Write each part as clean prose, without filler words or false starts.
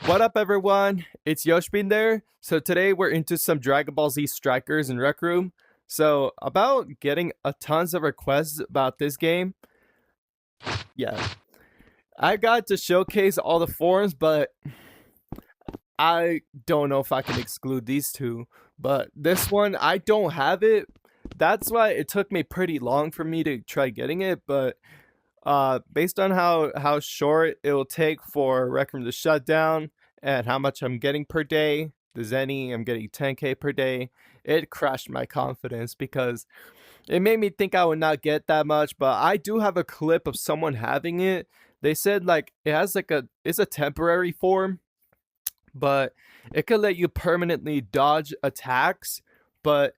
What up, everyone? It's Yoshbin there. So today we're into some Dragon Ball Z Strikers in Rec Room. So about getting a tons of requests about this game. Yeah, I got to showcase all the forms, but I don't know if I can exclude these two. But this one, I don't have it. That's why it took me pretty long for me to try getting it. But based on how short it will take for Rec Room to shut down and how much I'm getting per day, the Zenny, I'm getting 10k per day. It crashed my confidence because it made me think I would not get that much. But I do have a clip of someone having it. They said like it has like it's a temporary form, but it could let you permanently dodge attacks. But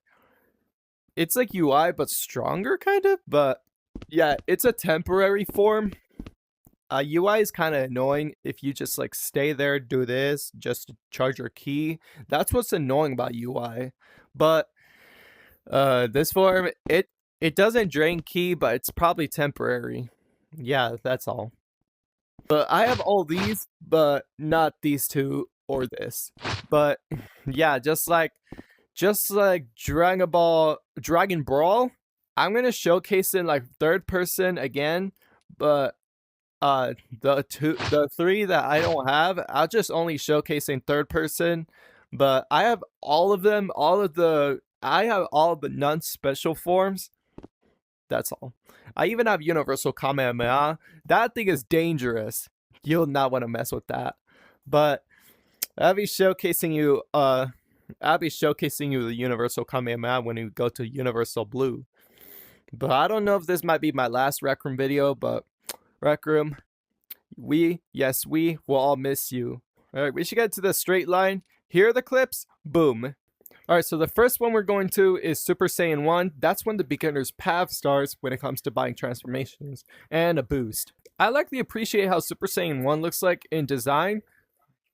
it's like UI but stronger kind of. But yeah, it's a temporary form. UI is kind of annoying if you just like stay there, do this, just to charge your ki. That's what's annoying about UI. But this form, it doesn't drain ki, but it's probably temporary. Yeah, that's all. But I have all these, but not these two or this. But yeah, just like Dragon Brawl, I'm gonna showcase it in like third person again, but the three that I don't have, I'll just only showcase in third person. But I have all of them, I have all of the non-special forms. That's all. I even have Universal Kamehameha. That thing is dangerous. You'll not want to mess with that. But I'll be showcasing you the Universal Kamehameha when you go to Universal Blue. But I don't know if this might be my last Rec Room video, but Rec Room, we will all miss you. Alright, we should get to the straight line. Here are the clips. Boom. Alright, so the first one we're going to is Super Saiyan 1. That's when the beginner's path starts when it comes to buying transformations and a boost. I like to appreciate how Super Saiyan 1 looks like in design,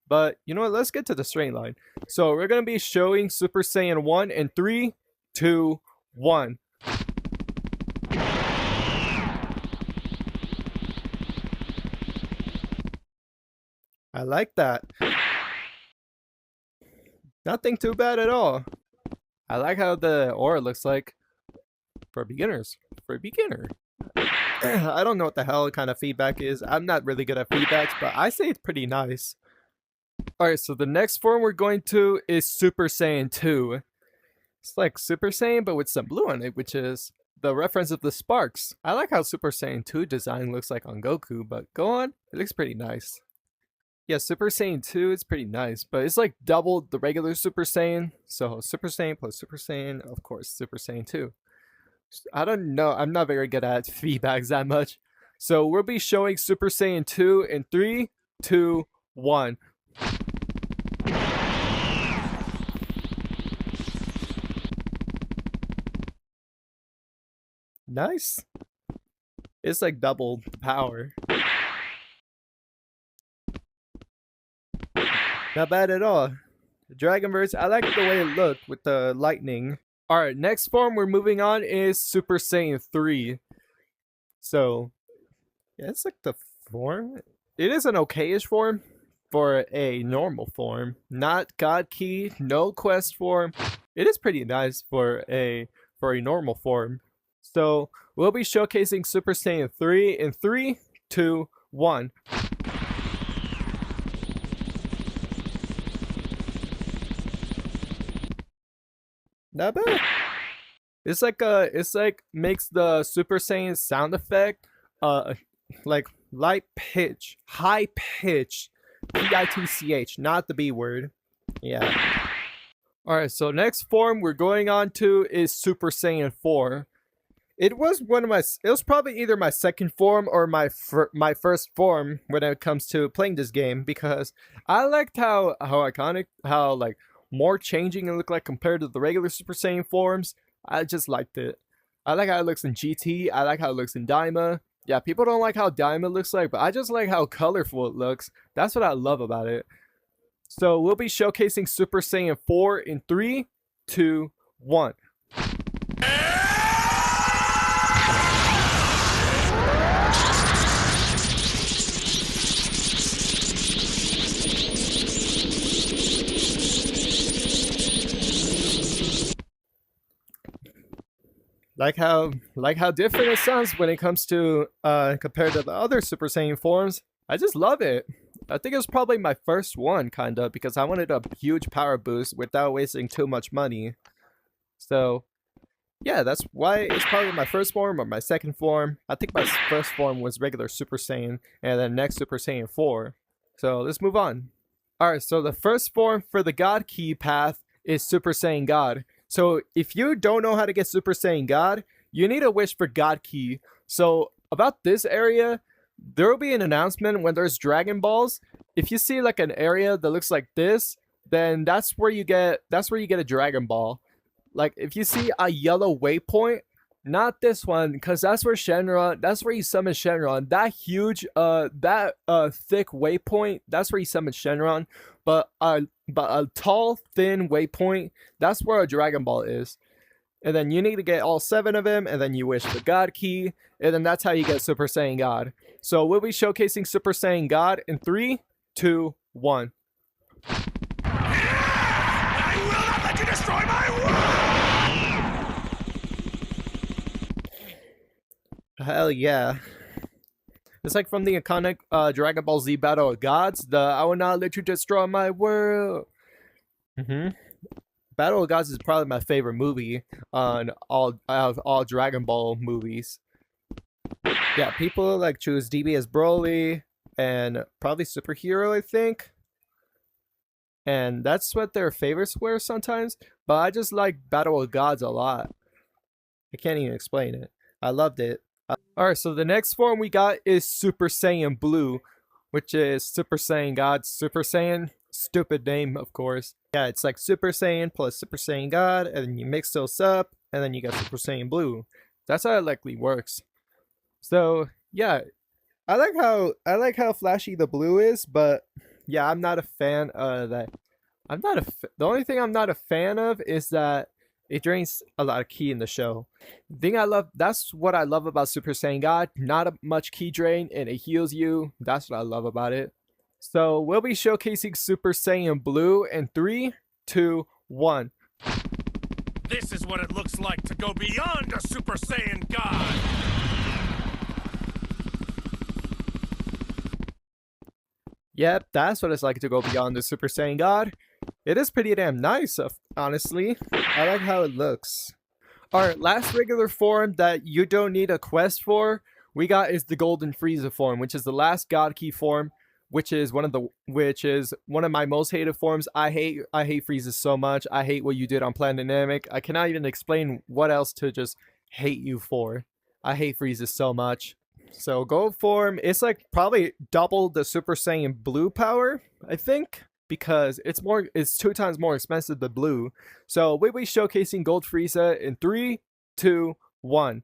but you know what, let's get to the straight line. So we're going to be showing Super Saiyan 1 in 3, 2, 1. I like that. Nothing too bad at all. I like how the aura looks like for beginners. For a beginner. I don't know what the hell kind of feedback is. I'm not really good at feedbacks, but I say it's pretty nice. Alright, so the next form we're going to is Super Saiyan 2. It's like Super Saiyan, but with some blue on it, which is the reference of the sparks. I like how Super Saiyan 2 design looks like on Goku, but go on, it looks pretty nice. Yeah, Super Saiyan 2 is pretty nice, but it's like double the regular Super Saiyan. So Super Saiyan plus Super Saiyan, of course, Super Saiyan 2. I don't know, I'm not very good at feedbacks that much. So we'll be showing Super Saiyan 2 in 3, 2, 1. Nice. It's like double the power. Not bad at all. Dragonverse, I like the way it looked with the lightning. Alright, next form we're moving on is Super Saiyan 3. So, yeah, it's like the form. It is an okayish form for a normal form. Not God Key, no quest form. It is pretty nice for a normal form. So, we'll be showcasing Super Saiyan 3 in 3, 2, 1. Not bad. It's like makes the Super Saiyan sound effect like light pitch, high pitch, pitch, not the B word. Yeah. Alright, so next form we're going on to is Super Saiyan 4. It was probably either my second form or my first form when it comes to playing this game, because I liked how iconic, how like more changing it looked like compared to the regular Super Saiyan forms. I just liked it. I like how it looks in GT. I like how it looks in Daima. Yeah, people don't like how Daima looks like, but I just like how colorful it looks. That's what I love about it. So we'll be showcasing Super Saiyan 4 in 3, 2, 1. Like how different it sounds when it comes to compared to the other Super Saiyan forms. I just love it. I think it was probably my first one, kinda, because I wanted a huge power boost without wasting too much money. So yeah, that's why it's probably my first form or my second form. I think my first form was regular Super Saiyan, and then next Super Saiyan 4. So let's move on. Alright, so the first form for the God Key path is Super Saiyan God. So if you don't know how to get Super Saiyan God, you need to wish for God Key. So about this area, there will be an announcement when there's Dragon Balls. If you see like an area that looks like this, then that's where you get a Dragon Ball. Like if you see a yellow waypoint, not this one, because that's where Shenron, that's where you summon Shenron. That huge, thick waypoint, that's where you summon Shenron. But a tall, thin waypoint, that's where a Dragon Ball is. And then you need to get all 7 of them, and then you wish for God Key, and then that's how you get Super Saiyan God. So we'll be showcasing Super Saiyan God in 3, 2, 1. I will not let you destroy my world! Hell yeah. It's like from the iconic Dragon Ball Z Battle of Gods, the I will not let you destroy my world. Battle of Gods is probably my favorite movie on out of all Dragon Ball movies. Yeah, people like choose DB as Broly and probably Superhero, I think. And that's what their favorites were sometimes. But I just like Battle of Gods a lot. I can't even explain it. I loved it. Alright, so the next form we got is Super Saiyan Blue, which is Super Saiyan God, Super Saiyan. Stupid name, of course. Yeah, it's like Super Saiyan plus Super Saiyan God, and then you mix those up, and then you got Super Saiyan Blue. That's how it likely works. So yeah, I like how flashy the blue is, but yeah, I'm not a fan of that. The only thing I'm not a fan of is that it drains a lot of ki in the show. That's what I love about Super Saiyan God. Not much ki drain, and it heals you. That's what I love about it. So we'll be showcasing Super Saiyan Blue in 3, 2, 1. This is what it looks like to go beyond a Super Saiyan God! Yep, that's what it's like to go beyond the Super Saiyan God. It is pretty damn nice, honestly. I like how it looks. Alright, last regular form that you don't need a quest for, we got is the Golden Frieza form, which is the last God Key form, which is one of my most hated forms. I hate Frieza so much. I hate what you did on Planet Namek. I cannot even explain what else to just hate you for. I hate Frieza so much. So gold form, it's like probably double the Super Saiyan Blue power, I think, because it's 2 times more expensive than blue. So we'll be showcasing Gold Frieza in 3, 2, 1.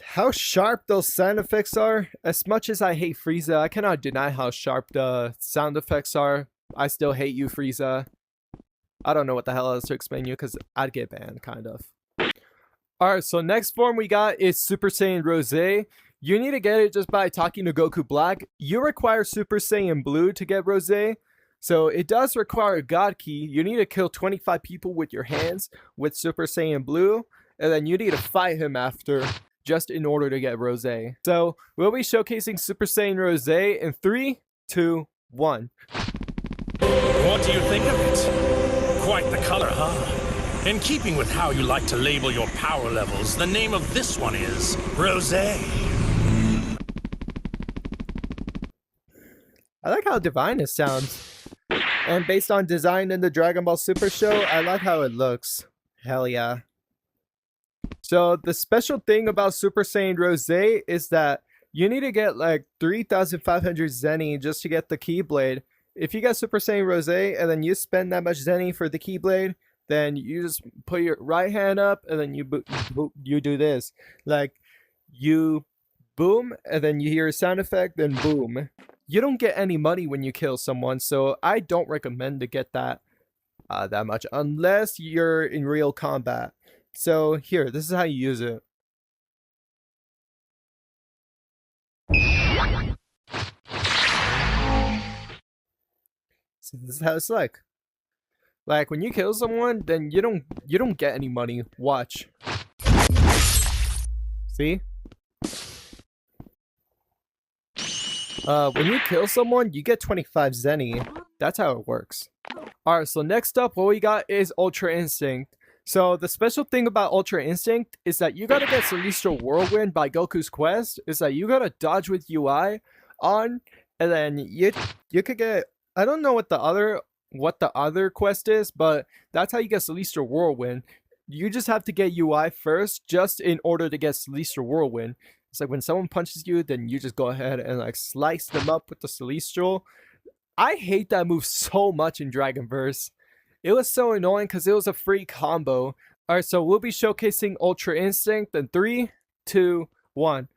How sharp those sound effects are. As much as I hate Frieza, I cannot deny how sharp the sound effects are. I still hate you, Frieza. I don't know what the hell else to explain you because I'd get banned, kind of. Alright, so next form we got is Super Saiyan Rose. You need to get it just by talking to Goku Black. You require Super Saiyan Blue to get Rose. So it does require a God Key. You need to kill 25 people with your hands with Super Saiyan Blue. And then you need to fight him after, just in order to get Rose. So we'll be showcasing Super Saiyan Rose in 3, 2, 1. What do you think of it? Quite the color, huh? In keeping with how you like to label your power levels, the name of this one is Rose. I like how divine it sounds. And based on design in the Dragon Ball Super show, I like how it looks. Hell yeah. So the special thing about Super Saiyan Rose is that you need to get like 3,500 Zenny just to get the Keyblade. If you get Super Saiyan Rose and then you spend that much Zenny for the Keyblade, then you just put your right hand up and then you do this. Like you boom and then you hear a sound effect, then boom. You don't get any money when you kill someone, so I don't recommend to get that much unless you're in real combat. So here, this is how you use it. So this is how it's like. Like when you kill someone, then you don't get any money. Watch. See? When you kill someone, you get 25 zenny. That's how it works. Alright, so next up, what we got is Ultra Instinct. So the special thing about Ultra Instinct is that you gotta get Celestial Whirlwind by Goku's quest. Is that you gotta dodge with UI on, and then you could get, I don't know what the other quest is, but that's how you get Celestial Whirlwind. You just have to get UI first, just in order to get Celestial Whirlwind. It's like when someone punches you, then you just go ahead and like slice them up with the Celestial. I hate that move so much in Dragonverse. It was so annoying because it was a free combo. Alright, so we'll be showcasing Ultra Instinct in 3, 2, 1.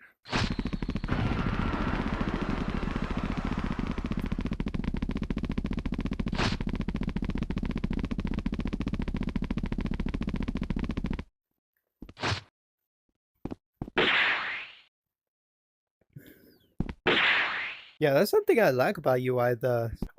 Yeah, that's something I like about UI.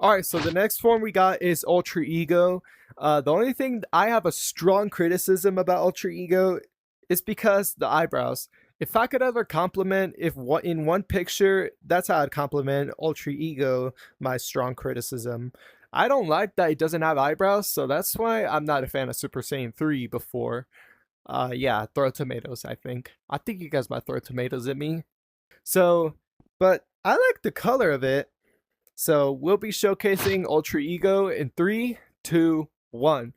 Alright, so the next form we got is Ultra Ego. The only thing I have a strong criticism about Ultra Ego is because the eyebrows. If I could ever compliment, in one picture, that's how I'd compliment Ultra Ego, my strong criticism. I don't like that it doesn't have eyebrows, so that's why I'm not a fan of Super Saiyan 3 before. Yeah, throw tomatoes, I think. I think you guys might throw tomatoes at me. So, but I like the color of it. So we'll be showcasing Ultra Ego in 3, 2, 1.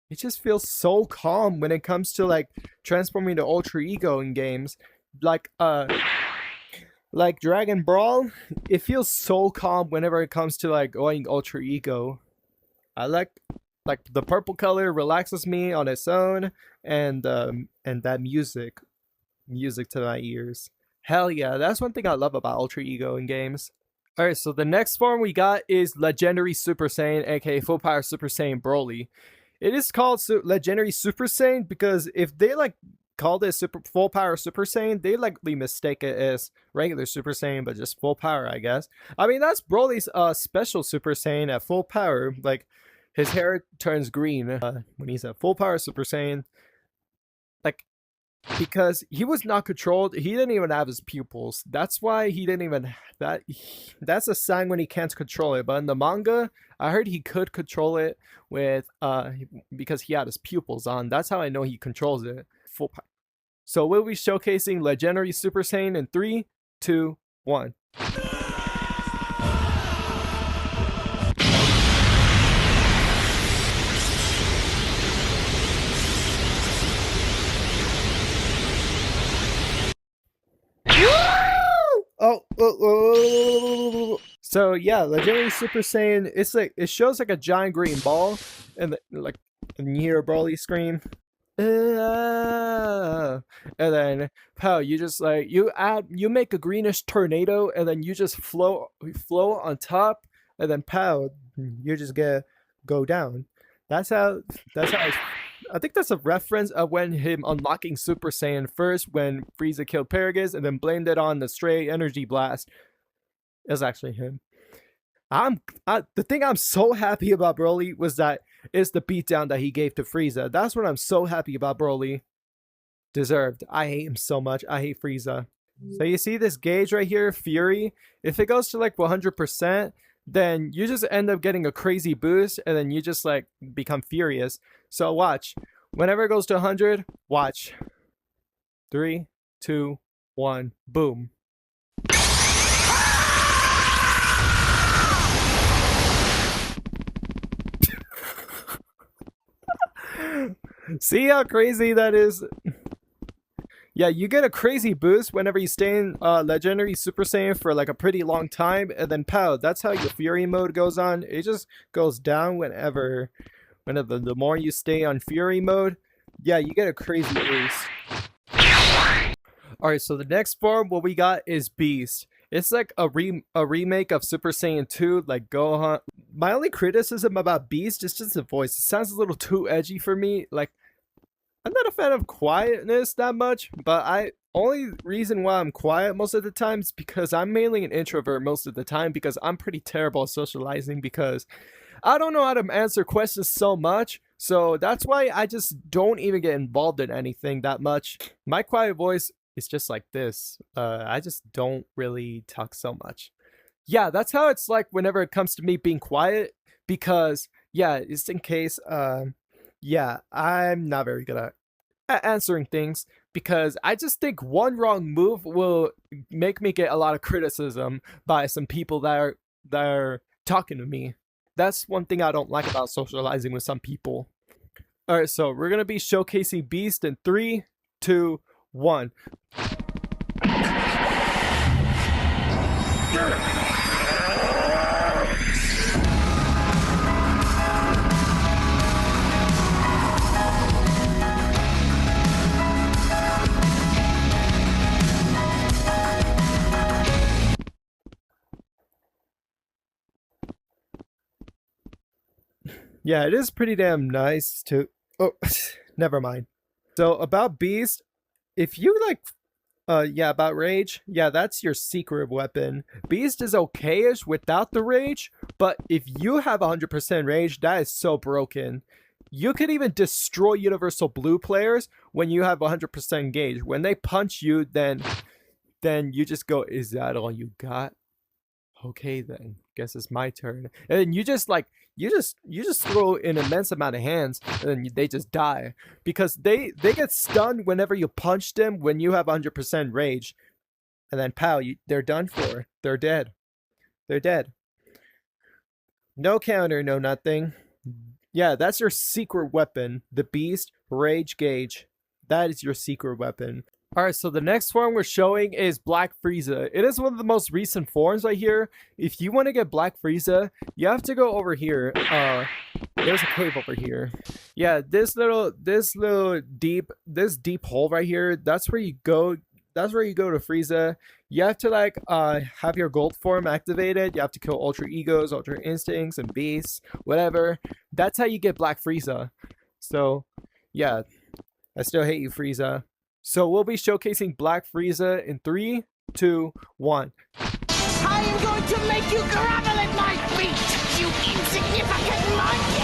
It just feels so calm when it comes to like transforming to Ultra Ego in games. Like Dragon Brawl, it feels so calm whenever it comes to like going Ultra Ego. I like the purple color relaxes me on its own, and that music to my ears. Hell yeah, that's one thing I love about Ultra Ego in games. Alright, so the next form we got is Legendary Super Saiyan, aka Full Power Super Saiyan Broly. It is called Legendary Super Saiyan because if they like called it Full Power Super Saiyan, they likely mistake it as regular Super Saiyan, but just full power, I guess. I mean, that's Broly's special Super Saiyan at full power. Like, his hair turns green when he's at full power Super Saiyan. Like, because he was not controlled, he didn't even have his pupils. That's why he didn't even that's a sign when he can't control it. But in the manga, I heard he could control it with because he had his pupils on. That's how I know he controls it. Full power. So we'll be showcasing Legendary Super Saiyan in 3, 2, 1. So yeah, Legendary Super Saiyan, it's like it shows like a giant green ball, and like and you hear Broly scream, and then pow, you just like you make a greenish tornado, and then you just float on top, and then pow, you just go down. That's how I think that's a reference of when him unlocking Super Saiyan first, when Frieza killed Paragus and then blamed it on the stray energy blast. It was actually him. The thing I'm so happy about Broly was that is the beatdown that he gave to Frieza. That's what I'm so happy about Broly. Deserved. I hate him so much. I hate Frieza. So you see this gauge right here, Fury? If it goes to like 100%, then you just end up getting a crazy boost, and then you just like become furious. So watch. Whenever it goes to 100, watch. 3, 2, 1, boom. See how crazy that is? Yeah, you get a crazy boost whenever you stay in Legendary Super Saiyan for like a pretty long time, and then pow, that's how your Fury mode goes on. It just goes down whenever the more you stay on Fury mode. Yeah, you get a crazy boost. All right, so the next form, what we got is Beast. It's like a remake of Super Saiyan 2, like Gohan. My only criticism about Beast is just the voice. It sounds a little too edgy for me. Like, I'm not a fan of quietness that much, but I only reason why I'm quiet most of the time is because I'm mainly an introvert most of the time because I'm pretty terrible at socializing because I don't know how to answer questions so much. So that's why I just don't even get involved in anything that much. My quiet voice is just like this. I just don't really talk so much. Yeah, that's how it's like whenever it comes to me being quiet because yeah, just in case yeah, I'm not very good at answering things because I just think one wrong move will make me get a lot of criticism by some people that are talking to me. That's one thing I don't like about socializing with some people. All right, so we're gonna be showcasing Beast in 3, 2, 1. Yeah, it is pretty damn nice to. Oh, never mind. So about Beast, if you like, yeah, about Rage, yeah, that's your secret weapon. Beast is okayish without the Rage, but if you have 100% Rage, that is so broken. You could even destroy Universal Blue players when you have 100% gauge. When they punch you, then you just go, "Is that all you got? Okay, then guess it's my turn." And you just like you just throw an immense amount of hands and then they just die because they get stunned whenever you punch them when you have 100% rage, and then pow, they're done for. They're dead. They're dead. No counter, no nothing. Yeah, that's your secret weapon, the Beast Rage Gauge. That is your secret weapon. Alright, so the next form we're showing is Black Frieza. It is one of the most recent forms right here. If you want to get Black Frieza, you have to go over here. There's a cave over here. Yeah, this deep hole right here, that's where you go. That's where you go to Frieza. You have to like have your gold form activated. You have to kill Ultra Egos, Ultra Instincts, and Beasts, whatever. That's how you get Black Frieza. So, yeah, I still hate you, Frieza. So we'll be showcasing Black Frieza in 3, 2, 1. I am going to make you grovel at my feet, you insignificant monkey!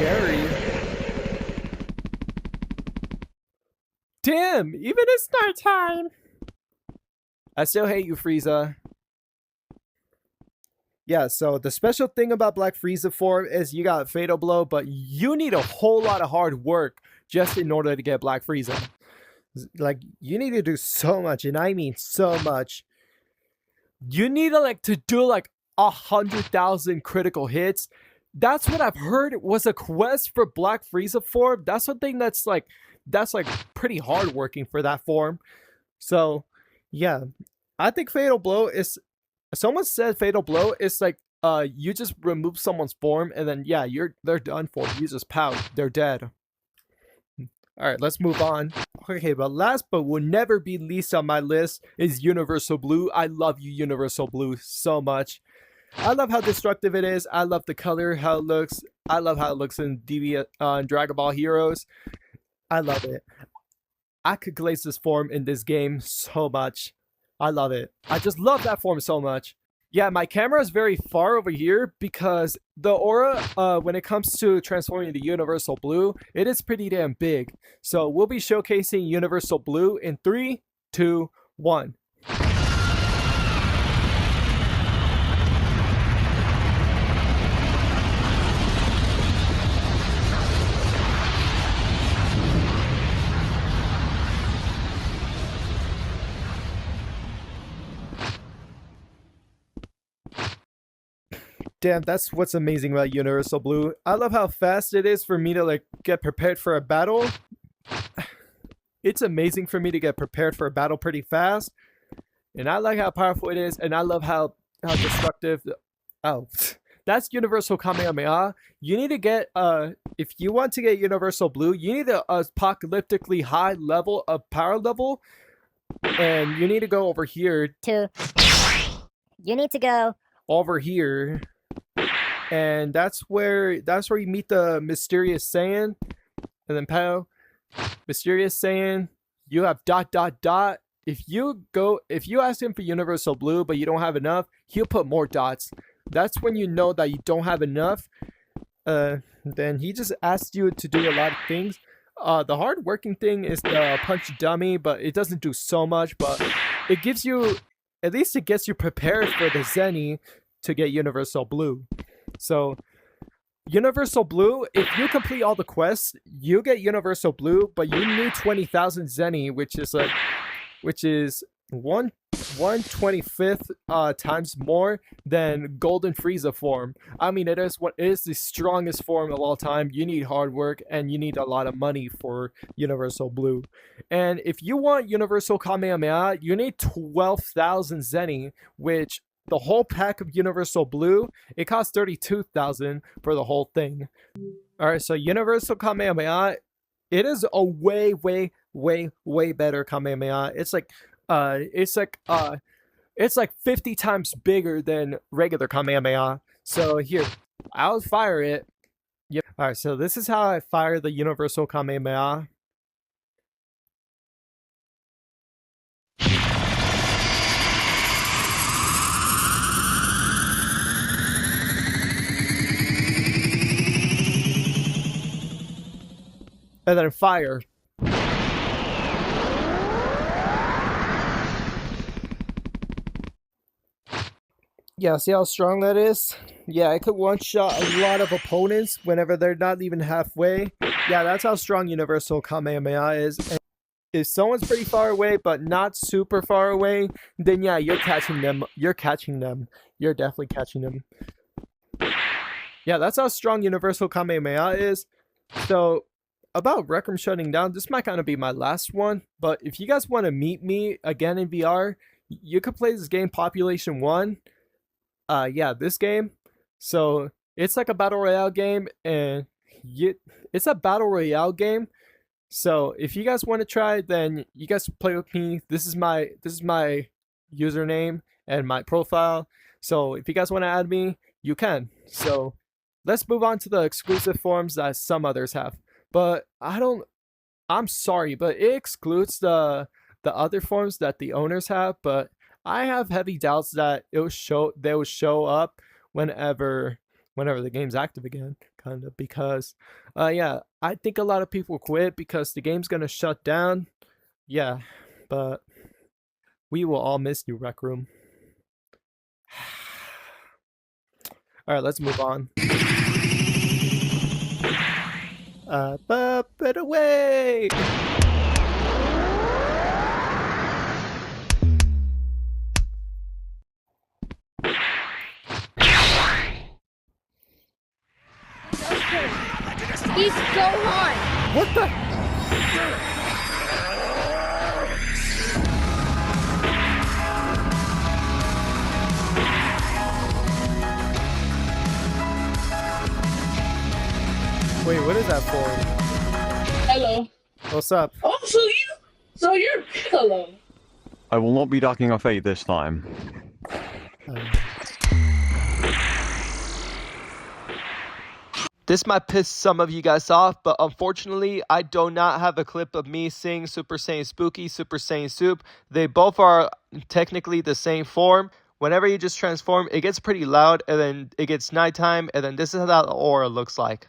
Scary. Damn, even it's nighttime. I still hate you, Frieza. Yeah, so the special thing about Black Frieza form is you got Fatal Blow, but you need a whole lot of hard work just in order to get Black Frieza. Like, you need to do so much, and I mean so much. You need to like to do like 100,000 critical hits. That's what I've heard was a quest for Black Frieza form. That's something that's like pretty hard working for that form. So yeah, I think Fatal Blow is. Someone said Fatal Blow is like you just remove someone's form and then yeah, they're done for. You just pout, they're dead. All right, let's move on. Okay, but last but will never be least on my list is Universal Blue. I love you, Universal Blue, so much. I love how destructive it is. I love the color, how it looks. I love how it looks in Dragon Ball Heroes. I love it. I could glaze this form in this game so much. I love it. I just love that form so much. Yeah, my camera is very far over here because the aura, when it comes to transforming to Universal Blue, it is pretty damn big. So we'll be showcasing Universal Blue in 3, 2, 1. Damn, that's what's amazing about Universal Blue. I love how fast it is for me to like get prepared for a battle. It's amazing for me to get prepared for a battle pretty fast. And I like how powerful it is, and I love how destructive. Oh, that's Universal Kamehameha. You need to get if you want to get Universal Blue, you need a apocalyptically high level of power level, and you need to go over here. You need to go over here, and that's where you meet the Mysterious Saiyan, and then pow, Mysterious Saiyan. You have ... If you ask him for Universal Blue, but you don't have enough, he'll put more dots. That's when you know that you don't have enough. Then he just asks you to do a lot of things. The hard working thing is the punch dummy, but it doesn't do so much. But it gives you, at least it gets you prepared for the Zenny to get Universal Blue. So Universal Blue, if you complete all the quests, you get Universal Blue, but you need 20,000 Zenny, which is 1/25th times more than Golden Frieza form. I mean, it is the strongest form of all time. You need hard work and you need a lot of money for Universal Blue. And if you want Universal Kamehameha, you need 12,000 Zenny, which the whole pack of Universal Blue, it costs 32,000 for the whole thing. All right, so Universal Kamehameha, it is a way better Kamehameha. It's like 50 times bigger than regular Kamehameha. So here, I'll fire it. Yep. All right, so this is how I fire the Universal Kamehameha. And then fire. Yeah, see how strong that is? Yeah, I could one-shot a lot of opponents whenever they're not even halfway. Yeah, that's how strong Universal Kamehameha is. And if someone's pretty far away, but not super far away, then yeah, you're catching them. You're catching them. You're definitely catching them. Yeah, that's how strong Universal Kamehameha is. So, about Rec Room shutting down, this might kind of be my last one, but if you guys want to meet me again in VR, you could play this game Population 1. Yeah, this game. So it's like a battle royale game, and it's a battle royale game. So if you guys want to try, then you guys play with me. This is my username and my profile. So if you guys want to add me, you can. So let's move on to the exclusive forms that some others have. But I'm sorry, but it excludes the other forms that the owners have, but I have heavy doubts that they will show up whenever the game's active again, kind of, because yeah, I think a lot of people quit because the game's gonna shut down. Yeah, but we will all miss you, Rec Room. All right, let's move on. But away! He's so hot! What the? Wait, what is that for? Hello. What's up? Oh, so you're Piccolo. I will not be ducking a fate this time. This might piss some of you guys off, but unfortunately, I do not have a clip of me saying Super Saiyan Spooky, Super Saiyan Soup. They both are technically the same form. Whenever you just transform, it gets pretty loud, and then it gets nighttime, and then this is how the aura looks like.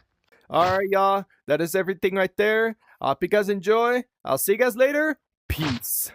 Alright, y'all. That is everything right there. I hope you guys enjoy. I'll see you guys later. Peace.